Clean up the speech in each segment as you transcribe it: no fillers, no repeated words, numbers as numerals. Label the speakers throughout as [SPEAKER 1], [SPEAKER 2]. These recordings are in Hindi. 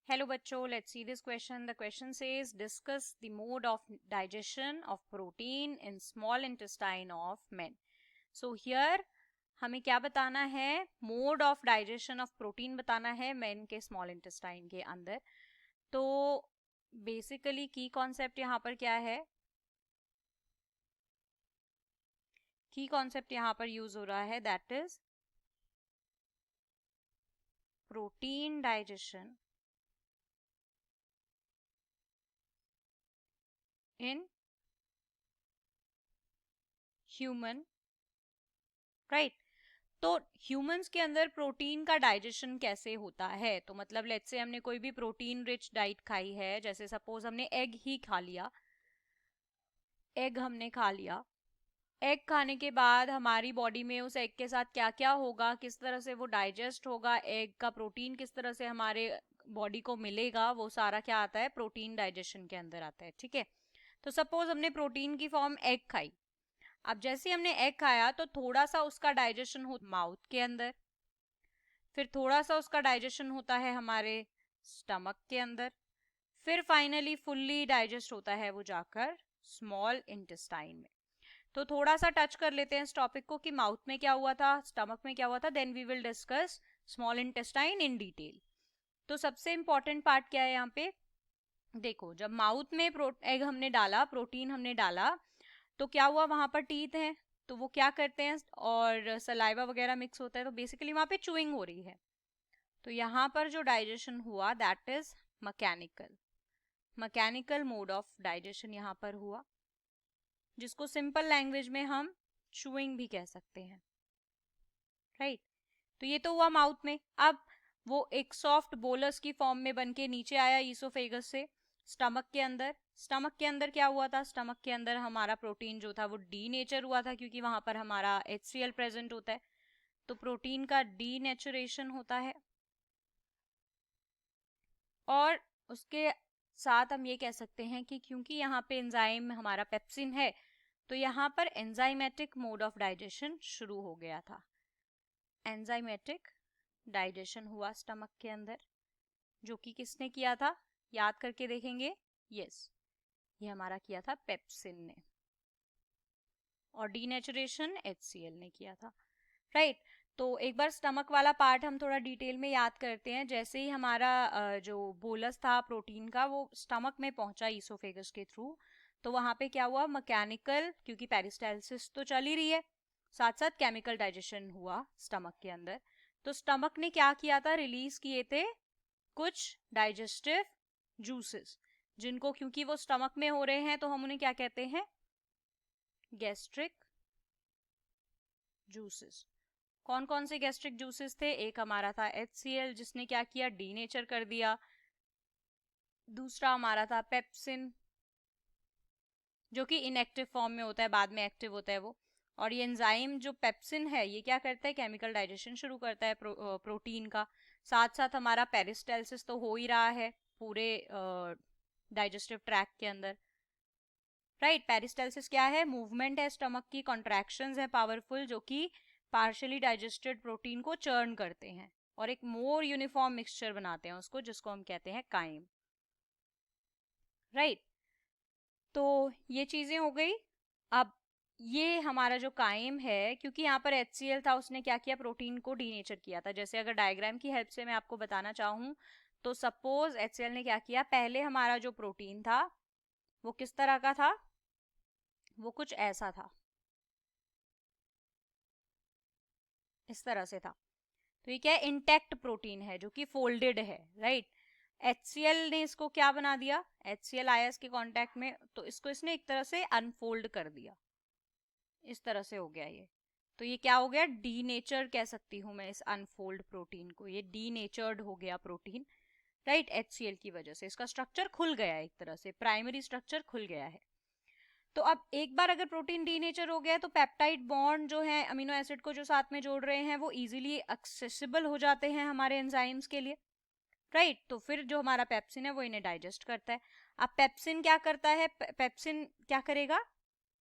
[SPEAKER 1] Hello बच्चों, let's see this question. The question says discuss the mode of digestion of protein in small intestine of men. So here हमें क्या बताना है? Mode of digestion of protein बताना है मेन के स्मॉल इंटेस्टाइन के अंदर. तो बेसिकली की कॉन्सेप्ट यहाँ पर क्या है? की कॉन्सेप्ट यहाँ पर यूज हो रहा है, that is protein digestion in human, right. तो ह्यूमंस के अंदर प्रोटीन का डाइजेशन कैसे होता है? तो मतलब लेट्स से हमने कोई भी प्रोटीन रिच डाइट खाई है, जैसे सपोज हमने एग ही खा लिया. एग हमने खा लिया. एग खाने के बाद हमारी बॉडी में उस एग के साथ क्या क्या होगा, किस तरह से वो डाइजेस्ट होगा, एग का प्रोटीन किस तरह से हमारे बॉडी को मिलेगा, वो सारा क्या आता है? प्रोटीन डाइजेशन के अंदर आता है. ठीक है. तो सपोज हमने प्रोटीन की फॉर्म एग खाई. अब जैसे हमने एग खाया तो थोड़ा सा उसका डाइजेशन हो माउथ के अंदर, फिर थोड़ा सा उसका डाइजेशन होता है हमारे स्टमक के अंदर, फिर फाइनली फुल्ली डाइजेस्ट होता है वो जाकर स्मॉल इंटेस्टाइन में. तो थोड़ा सा टच कर लेते हैं इस टॉपिक को कि माउथ में क्या हुआ था, स्टमक में क्या हुआ था, then we will discuss small intestine in detail. तो सबसे इंपॉर्टेंट पार्ट क्या है यहाँ पे? देखो, जब माउथ में एग हमने डाला, प्रोटीन हमने डाला, तो क्या हुआ? वहां पर टीथ हैं, तो वो क्या करते हैं और सलाइवा वगैरह मिक्स होता है, तो बेसिकली वहां पे चूइंग हो रही है. तो यहाँ पर जो डाइजेशन हुआ that is mechanical. Mechanical mode of digestion यहाँ पर हुआ, जिसको सिंपल लैंग्वेज में हम चूइंग भी कह सकते हैं, राइट. तो ये तो हुआ माउथ में. अब वो एक सॉफ्ट बोलस की फॉर्म में बन के नीचे आया ईसोफेगस से स्टमक के अंदर. स्टमक के अंदर क्या हुआ था? स्टमक के अंदर हमारा प्रोटीन जो था वो डी नेचर हुआ था, क्योंकि वहां पर हमारा HCl प्रेजेंट होता है. तो प्रोटीन का डी नेचुरेशन होता है. और उसके साथ हम ये कह सकते हैं कि क्योंकि यहाँ पे एंजाइम हमारा पेप्सिन है, तो यहाँ पर एंजाइमेटिक मोड ऑफ डाइजेशन शुरू हो गया था. एंजाइमेटिक डाइजेशन हुआ स्टमक के अंदर, जो कि किसने किया था? याद करके देखेंगे. यस, ये हमारा किया था पेप्सिन ने, और डीनेचुरेशन HCl ने किया था, राइट. तो एक बार स्टमक वाला पार्ट हम थोड़ा डिटेल में याद करते हैं. जैसे ही हमारा जो बोलस था प्रोटीन का वो स्टमक में पहुंचा ईसोफेगस के थ्रू, तो वहां पे क्या हुआ? मैकेनिकल, क्योंकि पेरिस्टालसिस तो चल ही रही है, साथ साथ केमिकल डाइजेशन हुआ स्टमक के अंदर. तो स्टमक ने क्या किया था? रिलीज किए थे कुछ डाइजेस्टिव जूसेस, जिनको क्योंकि वो स्टमक में हो रहे हैं तो हम उन्हें क्या कहते हैं? Gastric juices. कौन कौन से गैस्ट्रिक जूसेस थे? एक हमारा था HCl, जिसने क्या किया? डीनेचर कर दिया. दूसरा हमारा था पेप्सिन, जो कि इनएक्टिव फॉर्म में होता है, बाद में एक्टिव होता है वो. और ये एंजाइम जो पेप्सिन है, ये क्या करता है? केमिकल डाइजेशन शुरू करता है प्रोटीन का. साथ साथ हमारा पेरिस्टालसिस तो हो ही रहा है पूरे डाइजेस्टिव ट्रैक्ट के अंदर, राइट. पेरिस्टालसिस क्या है? मूवमेंट है स्टमक की, कॉन्ट्रैक्शंस है पावरफुल, जो कि पार्शियली डाइजेस्टेड प्रोटीन को चर्न करते हैं और एक मोर यूनिफॉर्म मिक्सचर बनाते हैं उसको, जिसको हम कहते हैं काइम, राइट. तो ये चीजें हो गई. अब ये हमारा जो काइम है, क्योंकि यहाँ पर HCl था, उसने क्या किया? प्रोटीन को डीनेचर किया था. जैसे अगर डायग्राम की हेल्प से मैं आपको बताना चाहूँ, तो सपोज HCl ने क्या किया? पहले हमारा जो प्रोटीन था वो किस तरह का था? वो कुछ ऐसा था, इस तरह से था. तो ये क्या है? इंटैक्ट प्रोटीन है जो कि फोल्डेड है, राइट. HCl ने इसको क्या बना दिया? HCl आया इसके कांटेक्ट में, तो इसको इसने एक तरह से अनफोल्ड कर दिया, इस तरह से हो गया ये. तो ये क्या हो गया? डीनेचर कह सकती हूँ मैं इस अनफोल्ड प्रोटीन को. ये डीनेचर्ड हो गया प्रोटीन, राइट. HCl की वजह से इसका स्ट्रक्चर खुल गया, एक तरह से प्राइमरी स्ट्रक्चर खुल गया है. तो अब एक बार अगर प्रोटीन डीनेचर हो गया है, तो पेप्टाइड बॉन्ड जो है अमीनो एसिड को जो साथ में जोड़ रहे हैं, वो इजीली एक्सेसिबल हो जाते हैं हमारे एंजाइम्स के लिए, राइट. तो फिर जो हमारा पेप्सिन है वो इन्हें डाइजेस्ट करता है. अब पेप्सिन क्या करता है? पेप्सिन क्या करेगा?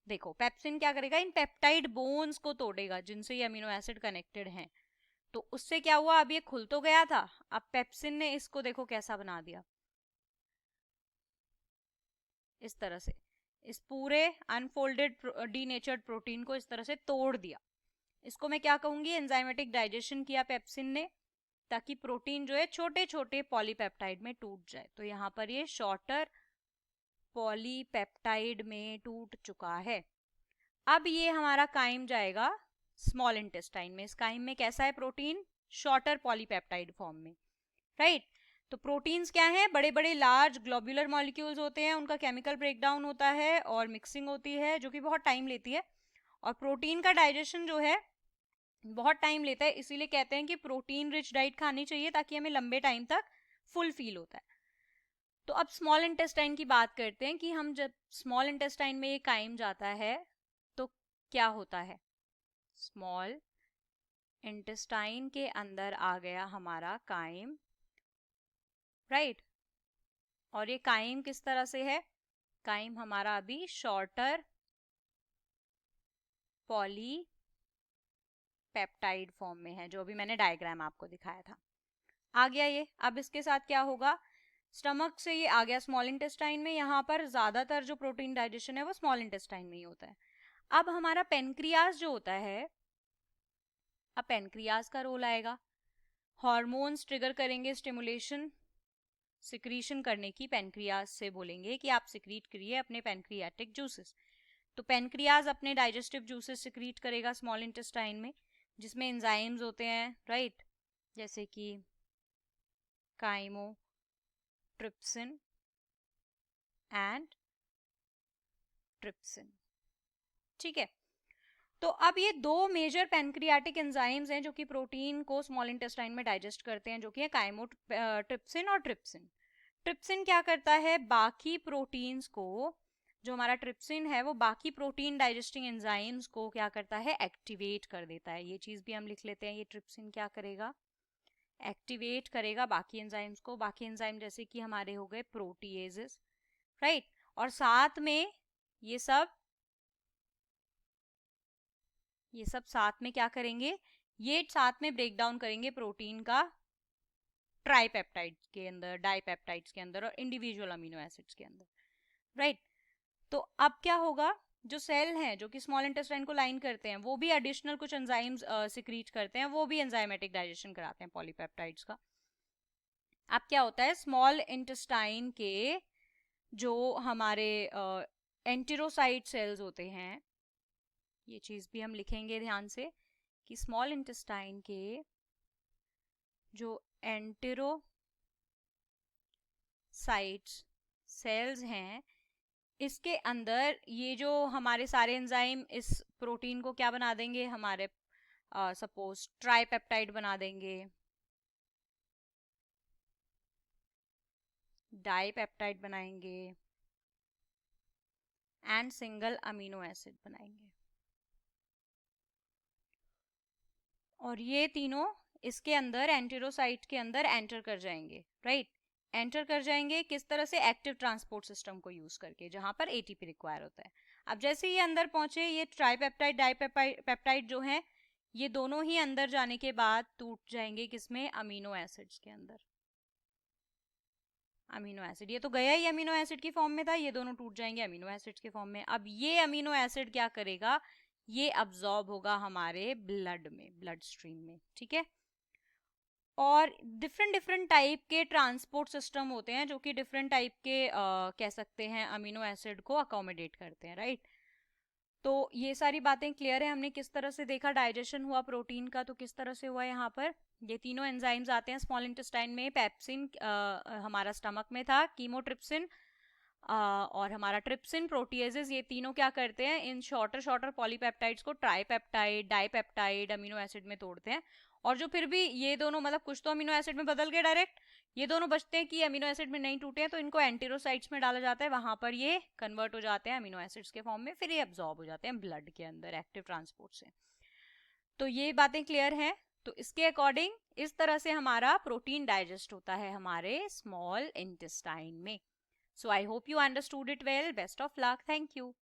[SPEAKER 1] देखो, पेप्सिन क्या करेगा? इन पेप्टाइड बोन्स को तोड़ेगा जिनसे ये अमीनो एसिड कनेक्टेड हैं. तो उससे क्या हुआ, अब ये खुल तो गया था, अब पेप्सिन ने इसको देखो कैसा बना दिया, इस तरह से, इस पूरे अनफोल्डेड डीनेचर्ड प्रोटीन को इस तरह से तोड़ दिया। इसको मैं क्या कहूंगी, एंजाइमेटिक डाइजेशन किया पेप्सिन ने, ताकि प्रोटीन जो है छोटे छोटे पॉलीपेप्टाइड में टूट जाए। तो यहाँ पर ये शॉर्टर पॉलीपेप्टाइड में टूट चुका है। अब ये हमारा काइम जाएगा स्मॉल इंटेस्टाइन में। इस काइम में कैसा है प्रोटीन, शॉर्टर पॉलीपेप्टाइड फॉर्म में, राइट। तो प्रोटीन्स क्या है, बड़े बड़े लार्ज ग्लोब्यूलर मॉलिक्यूल्स होते हैं, उनका केमिकल ब्रेकडाउन होता है और मिक्सिंग होती है जो कि बहुत टाइम लेती है। और प्रोटीन का डाइजेशन जो है बहुत टाइम लेता है, इसीलिए कहते हैं कि प्रोटीन रिच डाइट खानी चाहिए ताकि हमें लंबे टाइम तक फुल फील होता है। तो अब स्मॉल इंटेस्टाइन की बात करते हैं कि हम जब स्मॉल इंटेस्टाइन में ये काइम जाता है तो क्या होता है। स्मॉल इंटेस्टाइन के अंदर आ गया हमारा काइम, राइट। और ये काइम किस तरह से है, काइम हमारा अभी शॉर्टर पॉली पेप्टाइड फॉर्म में है, जो भी मैंने डायग्राम आपको दिखाया था। आ गया ये। अब इसके साथ क्या होगा, स्टमक से ये आ गया स्मॉल इंटेस्टाइन में। यहाँ पर ज्यादातर जो प्रोटीन डाइजेशन है वो स्मॉल इंटेस्टाइन में ही होता है। अब हमारा पेनक्रियाज जो होता है, अब पेनक्रियाज का रोल आएगा। हॉर्मोन्स ट्रिगर करेंगे स्टिमुलेशन सिक्रीशन करने की, पेनक्रियाज से बोलेंगे कि आप सिक्रीट करिए अपने पेनक्रियाटिक जूसेस। तो पेनक्रियाज अपने डाइजेस्टिव जूसेस सिक्रीट करेगा स्मॉल इंटेस्टाइन में, जिसमें एंजाइम्स होते हैं, राइट, जैसे कि काइमोट्रिप्सिन एंड ट्रिप्सिन, ठीक है। तो अब ये दो मेजर पेनक्रियाटिक एंजाइम्स हैं जो कि प्रोटीन को स्मॉल इंटेस्टाइन में डाइजेस्ट करते हैं, जो कि है काइमोट्रिप्सिन और ट्रिप्सिन। ट्रिप्सिन क्या करता है, बाकी प्रोटीन्स को, जो हमारा ट्रिप्सिन है वो बाकी प्रोटीन डाइजेस्टिंग एंजाइम्स को क्या करता है, एक्टिवेट कर देता है। ये चीज भी हम लिख लेते हैं, ये ट्रिप्सिन क्या करेगा, एक्टिवेट करेगा बाकी एंजाइम्स को। बाकी एंजाइम जैसे कि हमारे हो गए प्रोटीएजेस, राइट। और साथ में ये सब साथ में क्या करेंगे, ये साथ में ब्रेक डाउन करेंगे प्रोटीन का ट्राइपेप्टाइड्स के अंदर, डाइपेप्टाइड्स के अंदर और इंडिविजुअल अमीनो एसिड्स के अंदर, राइट। तो अब क्या होगा, जो सेल हैं जो कि स्मॉल इंटेस्टाइन को लाइन करते हैं वो भी एडिशनल कुछ एंजाइम्स सिक्रीट करते हैं, वो भी एंजाइमेटिक डाइजेशन कराते हैं पॉलीपेप्टाइड्स का। अब क्या होता है, स्मॉल इंटेस्टाइन के जो हमारे एंटेरोसाइट सेल्स होते हैं, ये चीज भी हम लिखेंगे ध्यान से कि स्मॉल इंटेस्टाइन के जो एंटेरोसाइट्स सेल्स हैं, इसके अंदर ये जो हमारे सारे एंजाइम इस प्रोटीन को क्या बना देंगे, हमारे सपोज ट्राइपेप्टाइड बना देंगे, डाइपेप्टाइड बनाएंगे एंड सिंगल अमीनो एसिड बनाएंगे। और ये तीनों इसके अंदर एंटेरोसाइट के अंदर एंटर कर जाएंगे, राइट। एंटर कर जाएंगे किस तरह से, एक्टिव ट्रांसपोर्ट सिस्टम को यूज करके, जहां पर एटीपी रिक्वायर होता है। अब जैसे ये अंदर पहुंचे, ये ट्राइपेप्टाइड डाइपेप्टाइड जो है, ये दोनों ही अंदर जाने के बाद टूट जाएंगे किसमें, अमीनो एसिड्स के अंदर। अमीनो एसिड, ये तो गया ही अमीनो एसिड की फॉर्म में था, ये दोनों टूट जाएंगे अमीनो एसिड्स के फॉर्म में। अब ये अमीनो एसिड क्या करेगा, ये अब्सॉर्ब होगा हमारे ब्लड में, ब्लड स्ट्रीम में, ठीक है। और डिफरेंट डिफरेंट टाइप के ट्रांसपोर्ट सिस्टम होते हैं जो कि डिफरेंट टाइप के कह सकते हैं अमीनो एसिड को अकोमोडेट करते हैं, राइट। तो ये सारी बातें क्लियर है, हमने किस तरह से देखा डाइजेशन हुआ प्रोटीन का, तो किस तरह से हुआ यहाँ पर, ये तीनों एंजाइम्स आते हैं स्मॉल इंटेस्टाइन में। पेप्सिन हमारा स्टमक में था, कीमोट्रिप्सिन और हमारा ट्रिप्सिन, प्रोटीएजेस, ये तीनों क्या करते हैं, इन शॉर्टर शॉर्टर पॉलीपेप्टाइड्स को ट्राइपेप्टाइड डाइपेप्टाइड अमीनो एसिड में तोड़ते हैं। और जो फिर भी ये दोनों, मतलब कुछ तो अमीनो एसिड में बदल गए डायरेक्ट, ये दोनों बचते हैं कि अमीनो एसिड में नहीं टूटे हैं, तो इनको एंटेरोसाइट्स में डाला जाता है, वहां पर ये कन्वर्ट हो जाते हैं अमीनो एसिड्स के फॉर्म में, फिर ये अब्सॉर्ब हो जाते हैं ब्लड के अंदर एक्टिव ट्रांसपोर्ट से। तो ये बातें क्लियर हैं। तो इसके अकॉर्डिंग इस तरह से हमारा प्रोटीन डाइजेस्ट होता है हमारे स्मॉल इंटेस्टाइन में। So I hope you understood it well. Best of luck. Thank you.